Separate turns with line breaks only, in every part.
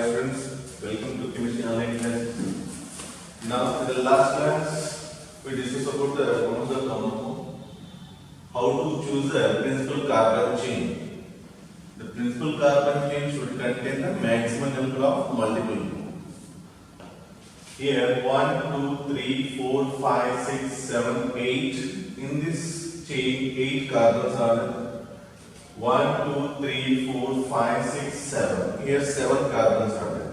Friends, welcome to Chemistry Online class. Now, in the last class, we discussed about one of the common how to choose a principal carbon chain. The principal carbon chain should contain the maximum number of multiple bonds. Here, 1, 2, 3, 4, 5, 6, 7, 8. In this chain, 8 carbons are there. 1, 2, 3, 4, 5, 6, 7. Here 7 carbons are there.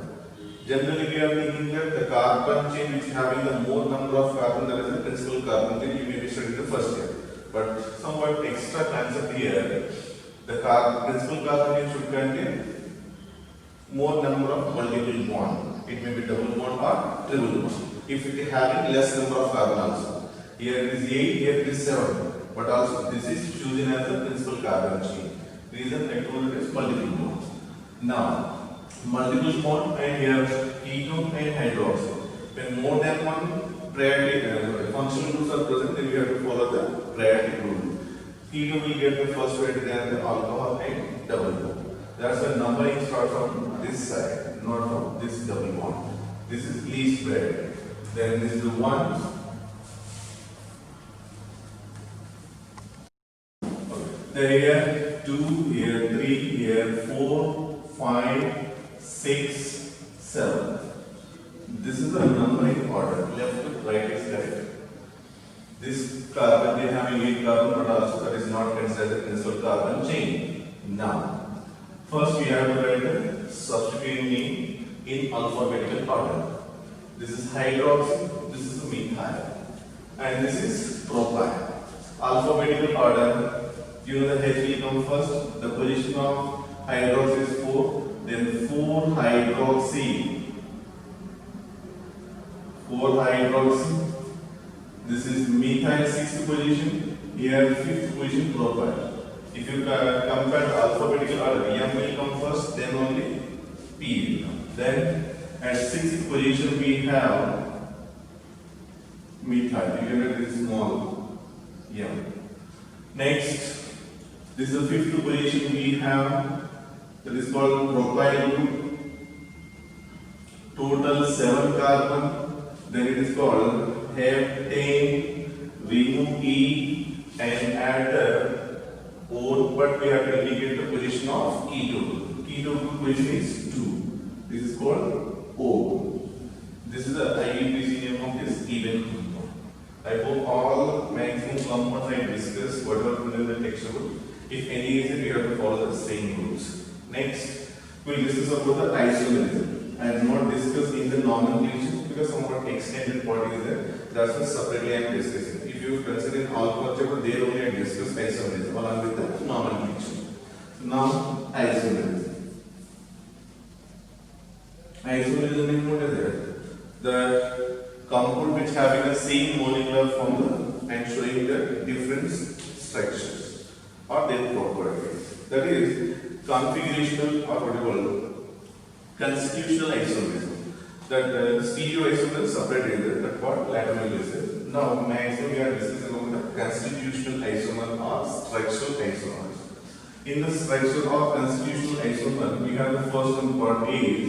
Generally, we are thinking that the carbon chain which having the more number of carbon, that is the principal carbon chain, you may be studying the first year. But somewhat extra concept here, the principal carbon chain should contain more number of multiple bond. It may be double bond or triple bond. If it is having less number of carbon also. Here it is 8, here it is 7. But also this is chosen as the principal carbon chain. Reason I told it is multiple bonds. Now, multiple bond and here ketone and hydroxyl. When more than one priority functional groups are present, then we have to follow the priority rule. Ketone will get the first priority, then the alcohol and double bond. That's why numbering starts from this side, not from this double bond. This is least priority. Then this is the 1. Then here 2, here 3, here 4, 5, 6, 7. This is the numbering order. Left to right is correct. This carbon, they have 8 carbon, but also that is not considered the principal carbon chain. Now, first we have to write the substituent name in alphabetical order. This is hydroxy, this is methyl, and this is propyl. Alphabetical order. You know the H will come first. The position of hydroxy is 4. Then 4 hydroxy. 4 hydroxy. This is methyl 6th position. Here 5th position propyl. If you compare the alphabetical order, M will come first. Then only P will come. Then at 6th position we have methyl. You can write this small M. Next. This is the 5th position we have, that is called propyl group. Total 7 carbon. Then it is called heptane, remove E and add the O, but we have to indicate the position of ketone. Ketone group position is 2. This is called O. This is the IUPAC name of this even compound. I hope all maximum compounds I discussed, whatever in the textbook. If any is it, we have to follow the same rules. Next, we will discuss about the isomerism. I have not discussed in the nomenclature because somewhat extended part is there. That's why separately I am discussing. If you consider in all chapter, there only I discuss isomerism along with the nomenclature. So now, isomerism. Isomerism is what is it? The compound which having the same molecular formula and showing the different structures or their properties. That is configurational or what you call constitutional isomerism. That stereoisomer is separated. That what lateral is. Now, maximum we are discussing about the constitutional isomer or structural isomers. In the structural or constitutional isomer, we have the first one part is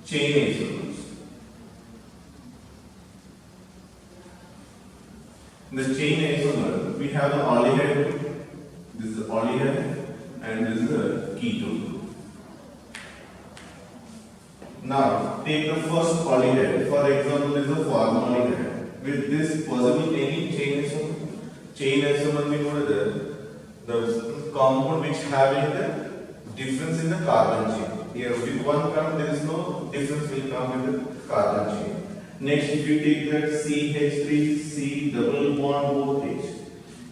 chain isomers. In the chain isomer, we have the aldehyde. This is the aldehyde and this is the ketone. Now, take the first aldehyde. For example, this is the formaldehyde. With this possible any chain isomer. Chain isomer means the compound which having the difference in the carbon chain. Here with one carbon there is no difference will come in the carbon chain. Next, if you take that CH3, C double bond OH.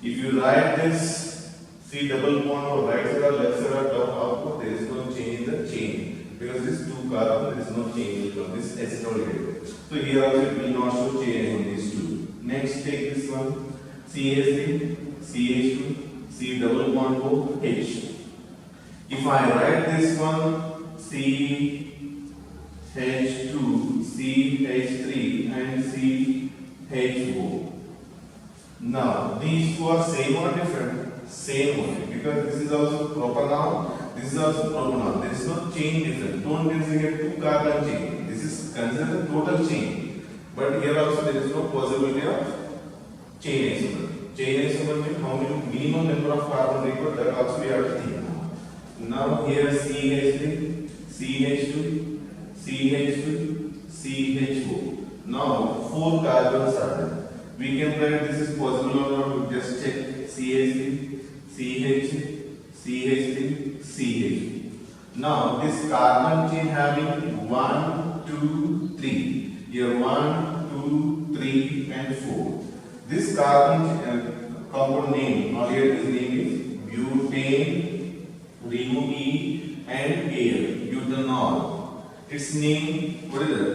If you write this C double bond or right side or left side or down output, there is no change in the chain. Because this 2 carbon, there is no change in this acetaldehyde. So here also it will not show change in these 2. Next, take this one CH3, CH2, C double bond OH. If I write this one CH2, CH3 and CHO. Now these two are same or different? Same only, because this is also proper noun This is also propanol. There is no chain difference. Don't consider two carbon chain. This is considered total chain. But here also there is no possibility of chain isomer. Chain isomer means how many minimum number of carbon required, that also we have to think. Now here CH3, CH2, CH2, CHO. Now 4 carbons are there. We can write this is possible or not. We just check CH3, CH, CH3, CH. Now this carbon chain having 1, 2, 3. Here 1, 2, 3 and 4. This carbon compound name, or here this name is butane, remove E and Al, butanol. Its name, what is it?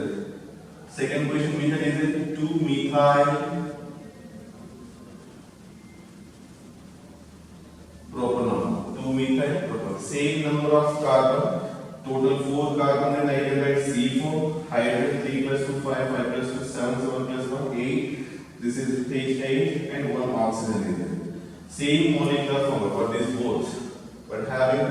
Second question method is it 2-methyl propanol. 2-methyl propanol. Same number of carbon, total 4 carbon, and I can write C4, hydrogen 3 plus 2, 5, 5 plus 2, 7, 7 plus 1, 8. This is H8 and 1 oxygen is there. Same molecular formula for these both. But having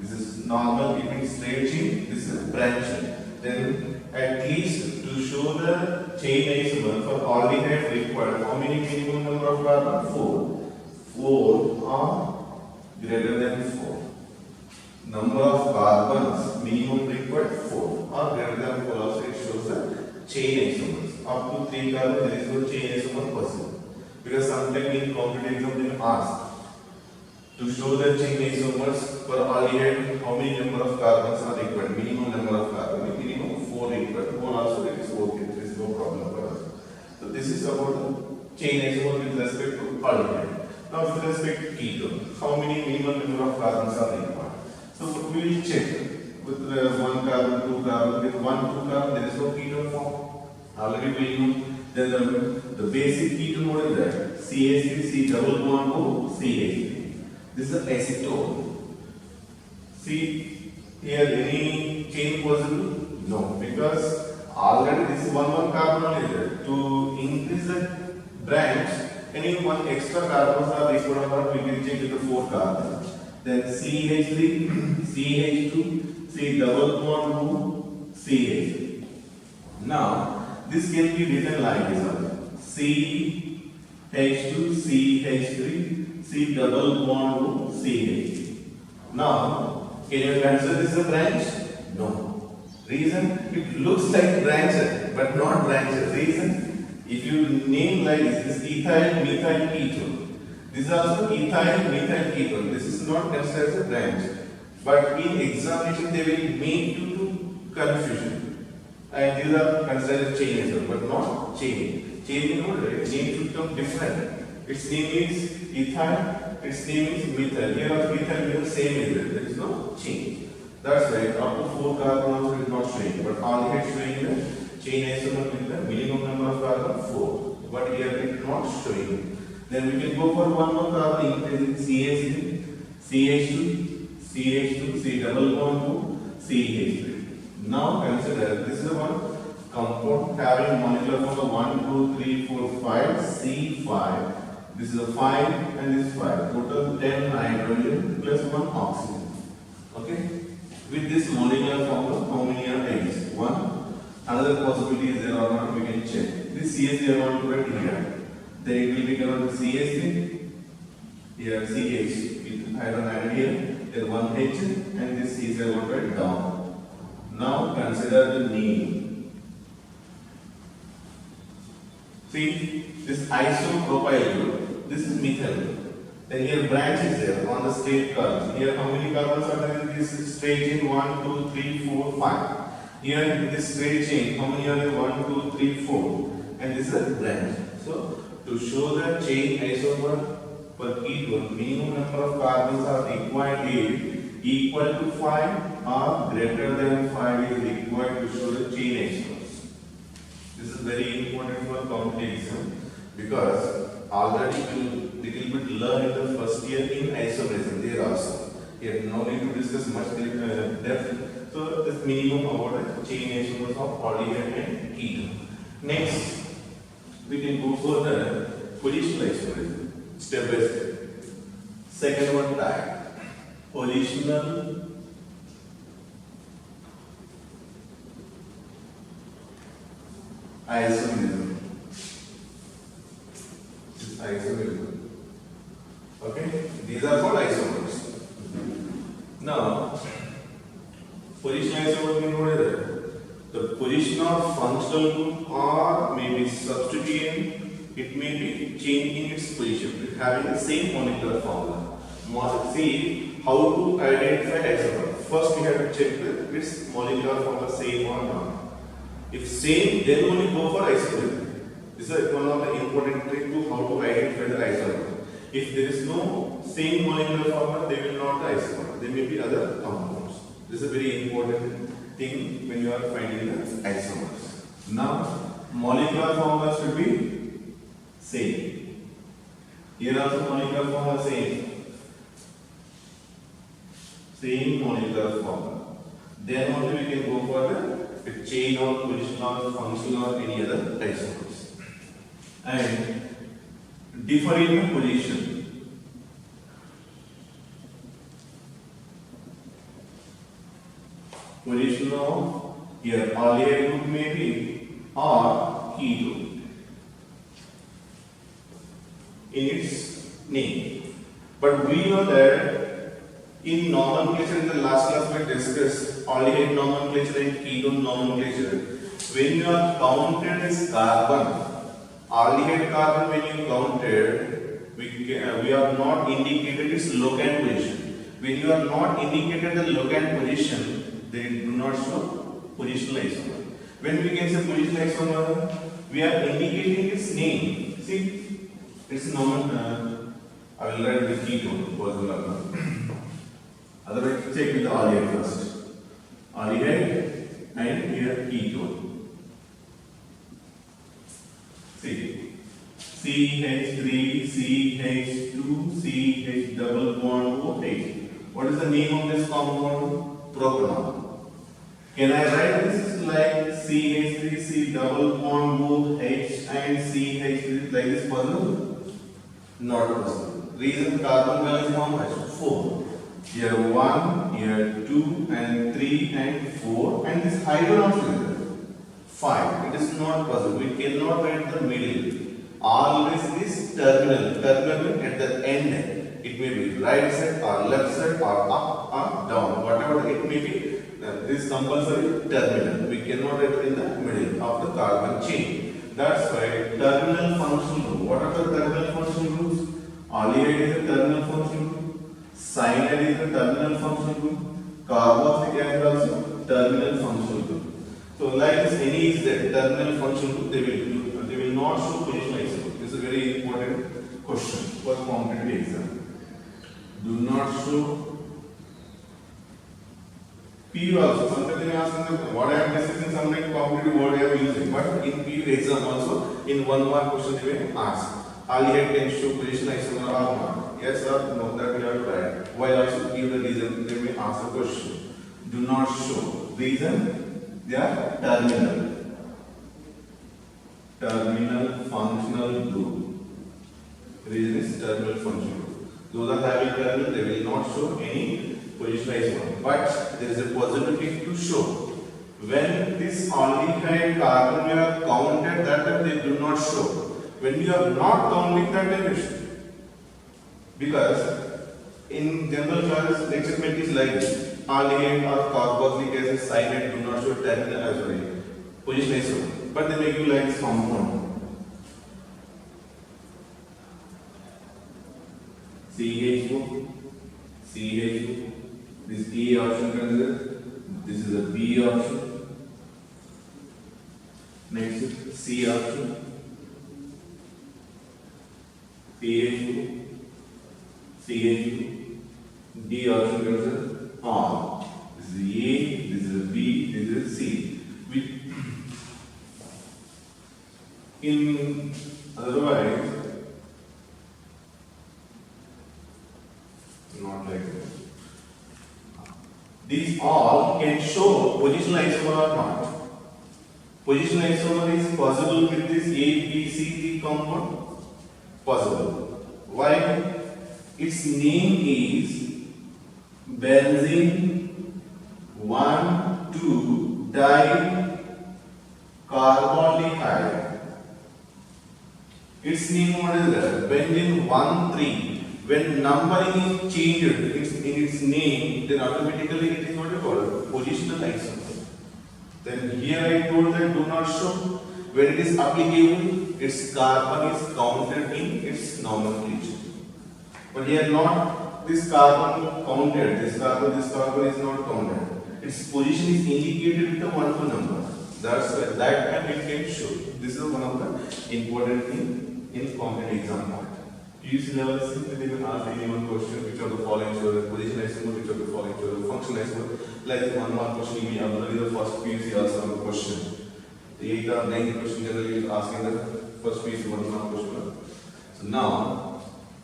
this is normal keeping straight chain, this is branching. Then at least to show the chain isomer for aldehyde required, how many minimum number of carbon? 4. 4 are greater than 4. Number of carbons minimum required 4 or greater than 4 also it shows the chain isomers. Up to 3 carbon there is no chain isomer possible. Because sometimes in competitive exam they ask to show the chain isomers for aldehyde, how many number of carbons are required? Minimum number of carbon, minimum 4 required. 4 also it is okay, there is no problem for us. So this is about the chain isomer with respect to aldehyde. Now with respect to ketone, how many minimum number of carbons are required? So we will check with 1 carbon, 2 carbon, with 1, 2 carbon there is no ketone form. Already we know. Then the basic ketone what is that? CH3, C double bond O, CH3. This is acetone. See here any chain possible? No, because already this is 1 carbon only there. To increase the branch, any 1 extra carbons are required or we can check with the 4 carbons. Then CH3, CH2, C double bond O, CH. Now this can be written like this also. CH2, CH3, C double bond O, CH. Now, can you consider this a branch? No. Reason? It looks like branch, but not branch. Reason? If you name like this ethyl methyl ketone. This is also ethyl methyl ketone. This is not considered as a branch. But in examination, they will make you to confusion. And these are considered as chain isomer, but not chain. Chain, you know, right? Name should come different. Its name is ethyl, its name is methyl. Here also ethyl means same as it. There is no change. That's right. Up to 4 carbon also is not showing, but aldehyde showing the chain isomer with the minimum number of carbon 4. But here it is not showing. Then we can go for 1 more carbon increasing CH3, CH2, CH2, C double bond to CH3. Now consider this is one compound having molecular formula 1, 2, 3, 4, 5, C5. This is a 5 and this 5. Total 10 hydrogen plus 1 oxygen. Okay. With this molecular formula, how many are eggs? 1. Another possibility is there or not, we can check. This CH3 I want to write here. Then it will become CH3. Here CH with iron added here. Then 1 H and this CH I want to write down. Now consider the name. See this isopropyl group. This is methyl. Then here branch is there on the straight carbon. Here how many carbons are there in this straight chain? 1, 2, 3, 4, 5. Here in this straight chain, how many are there? 1, 2, 3, 4. And this is a branch. So to show the chain isomer per ketone, minimum number of carbons are required is equal to 5 or greater than 5 is required to show the chain isomers. This is very important for competitive exam because already you little bit learn in the first year in isomerism there also. Here no need to discuss much depth. So this minimum about the chain isomers of aldehyde and ketone. Next, we can go for the positional isomerism step by step. Second one, tag. Positional isomerism. Isomerism. Okay, these are called isomers. Now, position isomer means what is it? The position of functional group or maybe substituting, it may be changing its position, it having the same molecular formula. Must see how to identify isomer. First, we have to check its molecular formula same or not. If same, then only go for isomer. This is one of the important things to how to identify the isomer. If there is no same molecular formula, they will not be isomer. There may be other compounds. This is a very important thing when you are finding the isomers. Now, molecular formula should be same. Here also molecular formula same. Same molecular formula. Then only we can go for the chain or position or function or any other isomers. And differ in the position. Position of here aldehyde group may be or ketone in its name. But we know that in nomenclature, in the last class we discussed aldehyde nomenclature and ketone nomenclature. When you are counted as carbon, aldehyde carbon when you counted, we are not indicated its locant position. When you are not indicated the locant position, they do not show positional isomer. When we can say positional isomer, we are indicating its name. See, its nomen. I will write the ketone for the otherwise, check with the aldehyde first. Aldehyde and here ketone. See, CH3, CH2, CH double bond OH. What is the name of this compound? Propanol. Can I write this like CH3, C double bond OH and CH3 like this possible? Not possible. Reason carbon value is how much? 4. Here 1, here 2 and 3 and 4 and this hydrogen also 5. It is not possible. We cannot write the middle. Always this terminal at the end. It may be right side or left side or up or down. Whatever it may be, this compulsory terminal. We cannot write in the middle of the carbon chain. That's why terminal functional group. What are the terminal functional groups? Aldehyde is a terminal functional group. Cyanide is a terminal functional group. Carboxylic acid also terminal functional group. So like this, any is the terminal functional group, they will not show positional isomer. This is a very important question for competitive exam. Do not show PU also. Sometimes they ask them what I am discussing, sometimes competitive word I am using. But in PU exam also, in 1 mark question they may ask. Aldehyde can show positional isomer or not. Yes or no, that we have to write. While also give the reason, they may ask the question. Do not show. Reason? They are terminal. Terminal functional group. Reason is terminal functional group. Those are having terminal, they will not show any positional isomer. But there is a possibility to show. When this aldehyde carbon you are counted, that time they do not show. When you are not counting, that time they show. Because in general class, lecture mate is like this. Aldehyde or carboxylic acid, cyanide do not show terminal position isomer, but they make you like this compound. CH2, CH2. This A option consider. This is a B option. Next C option. CH2, CH2. D option consider. R. This is A, this is B, this is C. In otherwise, not like this. These all can show positional isomer or not. Positional isomer is possible with this A, B, C, D compound. Possible. Why? Its name is benzene, 1, 2, dicarbonaldehyde. Its name what is that? Benzene 1, 3. When numbering is changed in its name, then automatically it is what you call positional isomer. Then here I told that do not show. When it is applicable, its carbon is counted in its nomenclature. But here not this carbon counted. This carbon is not counted. Its position is indicated with a 1 2 number. That's why that time it can show. This is one of the important thing in competitive exam part. You see level simply they can ask any one question which of the following show the position isomer, which of the following show the function isomer. Like one more question you have already the first PUC also one question. The 8th or 9th question generally is asking the first PUC one more question. So now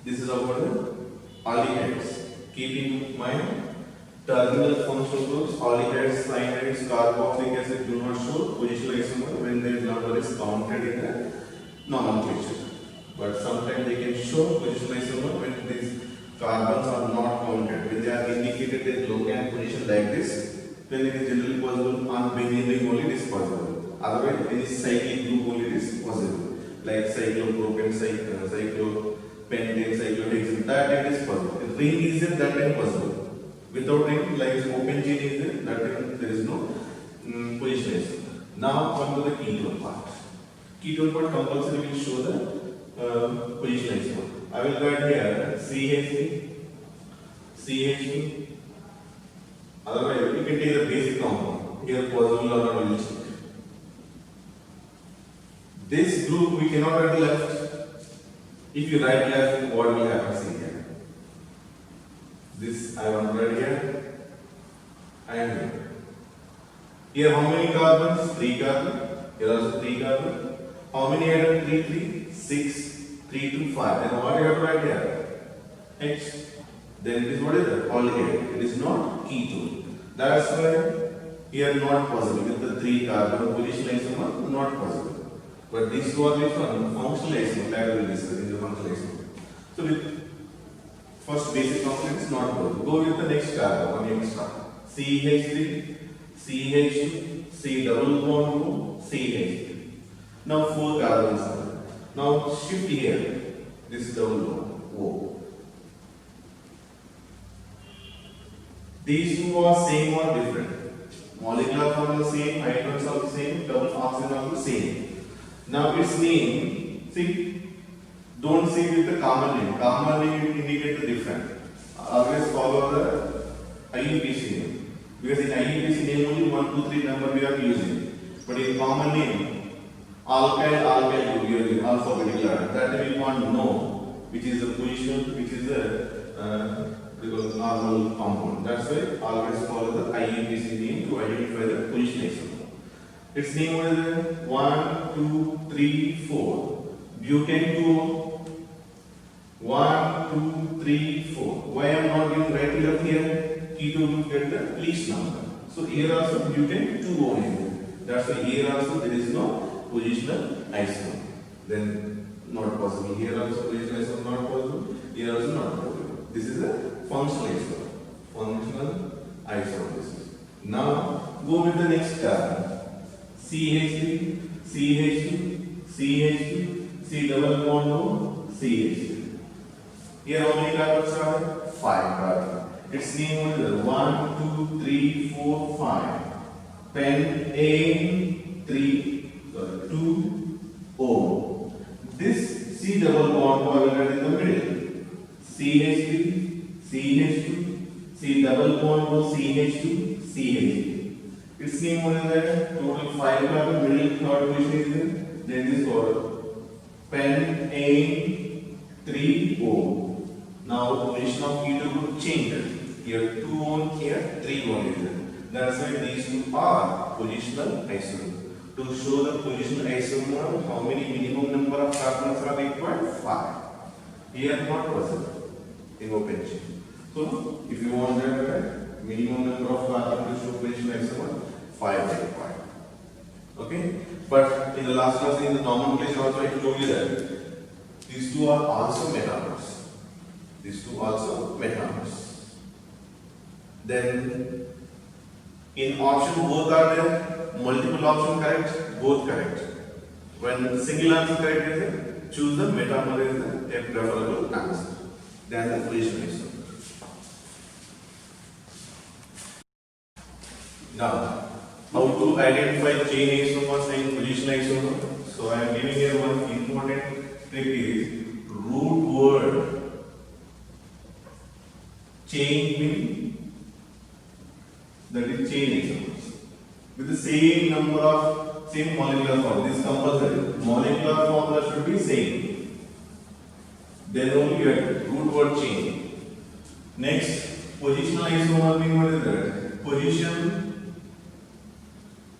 this is about the aldehydes. Keeping in mind terminal functional groups, aldehydes, cyanides, carboxylic acid do not show positional isomer when their number is counted in the nomenclature. But sometimes they can show positional isomer when these carbons are not counted. When they are indicated as locant position like this, then it is generally possible on benzene ring only it is possible. Otherwise, any cyclic group only it is possible. Like cyclopropane, cyclopentane, cyclohexane, that it is possible. If ring is there, that is possible. Without ring, like open chain is there, that there is no positional isomer. Now come to the ketone part. Ketone part compulsory will show the position isomer. I will write here CH3, CH2. Otherwise, you can take the basic compound. Here, possible or not will check. This group we cannot write left. If you write left, what will happen? See here. This I want to write here. And here, how many carbons? 3 carbon. Here also 3 carbon. How many atoms? 3, 6, 3 to 5. And what you have to write here? H. Then it is what is that? Aldehyde. It is not ketone. That's why here not possible. With the 3 carbon positional isomer, not possible. But these two are with functional isomer. That we will discuss in the functional isomer. So with first basic component is not possible. Go with the next carbon. One extra. CH3, CH2, C double bond O, CH3. Now 4 carbons. Now shift here. This double bond O. These two are same or different. Molecular form the same, hydrogens are the same, double oxygen are the same. Now its name, see, don't say with the common name. Common name indicate the different. Always follow the IUPAC name. Because in IUPAC name only 1, 2, 3 number we are using. But in common name, alkyl group we are using alphabetical order. That we want to know which is the position, which is the normal compound. That's why always follow the IUPAC name to identify the position isomer. Its name was 1, 2, 3, 4. Butane 2. 1, 2, 3, 4. Why I am not giving right left here? Ketone group get the least number. So here also butane 2 only. That's why here also there is no positional isomer. Then not possible. Here also positional isomer not possible. Here also not possible. This is a functional isomer. Functional isomer. Now go with the next carbon. CH3, CH2, CH2, C double bond O, CH3. Here how many carbons are there? 5 carbons. Its name is 1, 2, 3, 4, 5. Pentane 2 O. This C double bond O will get in the middle. CH3, CH2, C double bond O, CH2, CH3. Its name what is that? Total 5 carbon, middle third position is there. Then this order. Pentane 3O. Now the position of ketone group changes. Here 2 on, here 3 on is there. That's why these two are positional isomer. To show the positional isomer, how many minimum number of carbons are required? 5. Here not possible in open chain. So if you want that minimum number of carbons to show positional isomer, 5 are required. Okay? But in the last class in the nomenclature also I told you that these two are also metamers. These two also metamers. Then in option both are there, multiple option correct, both correct. When single answer correct is there, choose the metamer is the preferable answer. Then the position isomer. Now, how to identify chain isomers and position isomer? So I am giving here one important trick is root word chain mean that is chain isomers with the same number of same molecular formula. This is compulsory. Molecular formula should be same. Then only you get root word chain. Next, positional isomer mean what is that? Position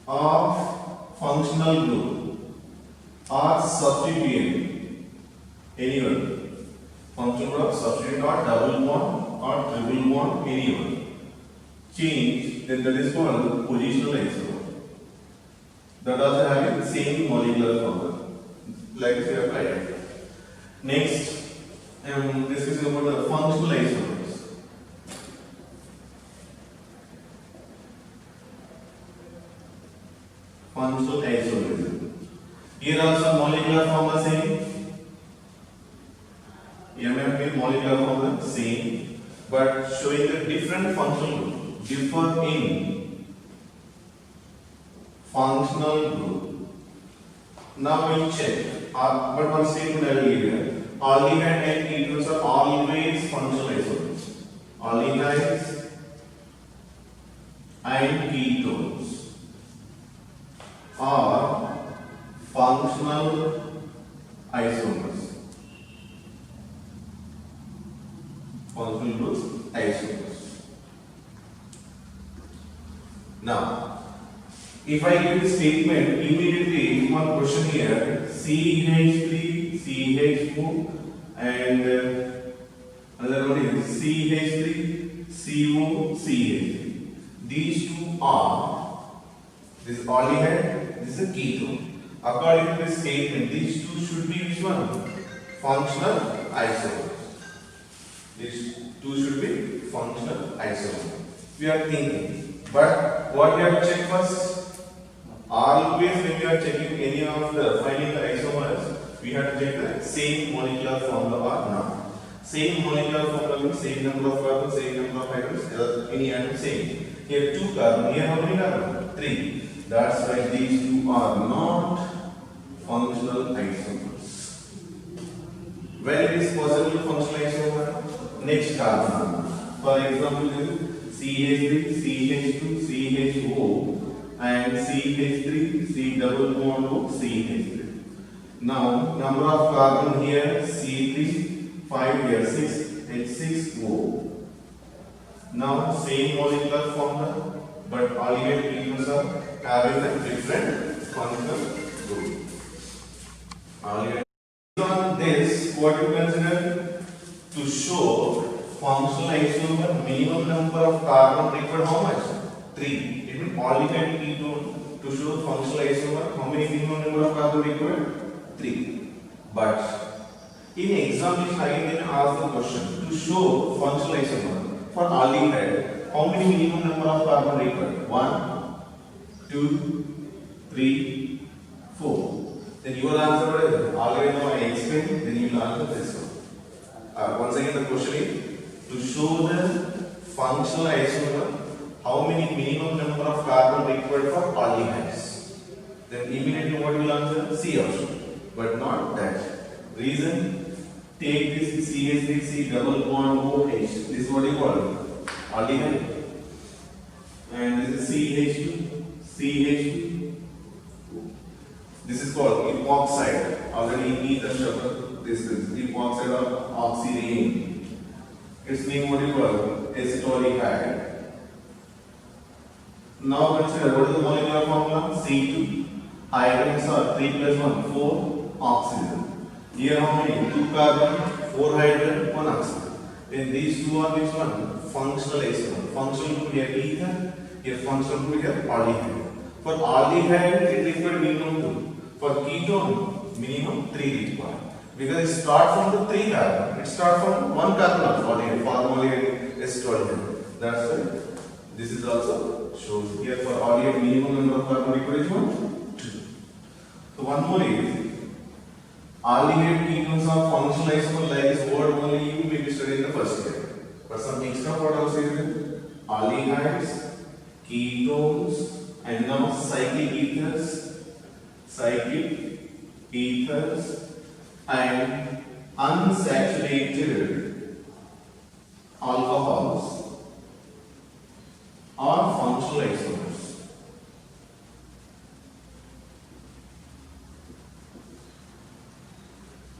of functional group or substituent. Anyone. Functional group, substituent or double bond or triple bond, anyone. Change, then that is called positional isomer. That also having the same molecular formula. Like we have applied. Next, discussing about the functional isomers. Functional isomerism. Here also molecular formula same. MMP molecular formula same, but showing the different functional group. Differ in functional group. Now we'll check. But one statement I will give here. Aldehyde and ketones are always functional isomers. Aldehydes and ketones are functional isomers. Functional groups isomers. Now, if I give the statement, immediately one question here: CH3, CH2, and another one is CH3, CO, CH3. These two are, this is aldehyde, this is a ketone. According to this statement, these two should be which one? Functional isomers. These two should be functional isomers. We are thinking. But what we have to check first? Always when we are checking any of the finding the isomers, we have to check the same molecular formula or not. Same molecular formula means same number of carbons, same number of hydrogens, any atom same. Here 2 carbon, here how many carbon? 3. That's why these two are not functional isomers. When it is possible functional isomer? Next carbon. For example, CH3, CH2, CHO and CH3, C double bond O, CH3. Now, number of carbon here, C3, 5 here, 6, H6O. Now, same molecular formula, but aldehyde ketones are having a different functional group. Aldehyde. On this, what you consider to show functional isomer, minimum number of carbon required how much? 3. It means aldehyde ketone to show functional isomer, how many minimum number of carbon required? 3. But in examination again then ask the question to show functional isomer for aldehyde, how many minimum number of carbon required? 1, 2, 3, 4. Then your answer what is? Already now I explained, then you will answer this one. Once again the question is to show the functional isomer, how many minimum number of carbon required for aldehydes. Then immediately what will answer? C option. But not that. Reason, take this CH3, double bond OH. This is what you call it. Aldehyde. And this is CH2, CH2. This is called epoxide. Already in ether sugar. This is epoxide of oxidine. Its name what you call acetaldehyde. Now consider what is the molecular formula? C2. Hydrogens are 3 plus 1, 4 oxygen. Here how many? 2 carbon, 4 hydrogen, 1 oxygen. Then these two are which one? Functional isomer. Functional group here ether, here functional group here aldehyde. For aldehyde it required minimum 2. For ketone minimum 3 required. Because it starts from the 3 carbon. It starts from 1 carbon of aldehyde. Formally acetaldehyde. that's why this is also shows here for aldehyde minimum number of carbon required is 1, 2. So one more is aldehyde ketones are functional isomer, like this word only you may be studied in the first year. But some extra word also is there. Aldehydes, ketones, and now cyclic ethers, and unsaturated alcohols are functional isomers.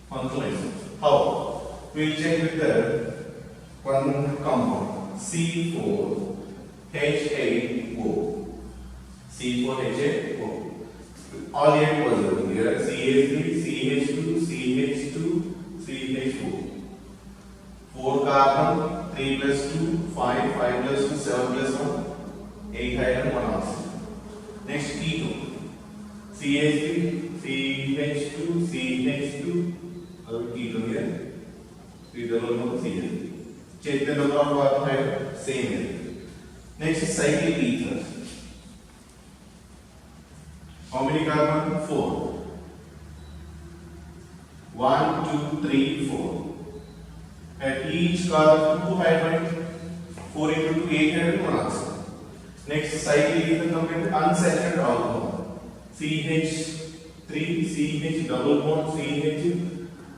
Functional isomers. How? We'll check with the one compound C4H8O. C4H8O. All eight positive here. CH3, CH2, CH2, CH4. 4 carbon, 3 plus 2, 5, 5 plus 2, 7 plus 1, 8 hydrogen, 1 oxygen. Next ketone. CH3, CH2, CH2. Other ketone here. 3 double bond CH. Check the number of carbon here. Same here. Next is cyclic ether. How many carbon? 4. 1, 2, 3, 4. At each carbon 2 hydrogen. 4 into 2, 8 hydrogen, 1 oxygen. Next cyclic ether complete unsaturated alcohol. CH3, CH double bond, CH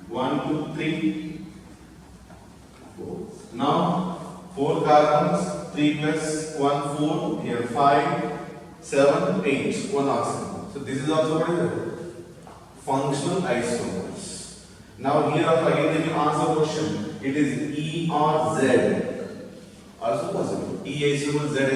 1, 2, 3, 4. Now 4 carbons, 3 plus 1, 4. Here 5, 7, 8, 1 oxygen. So this is also what is it? Functional isomers. Now here also again when you answer question, it is E or Z. Also possible. E isomer Z.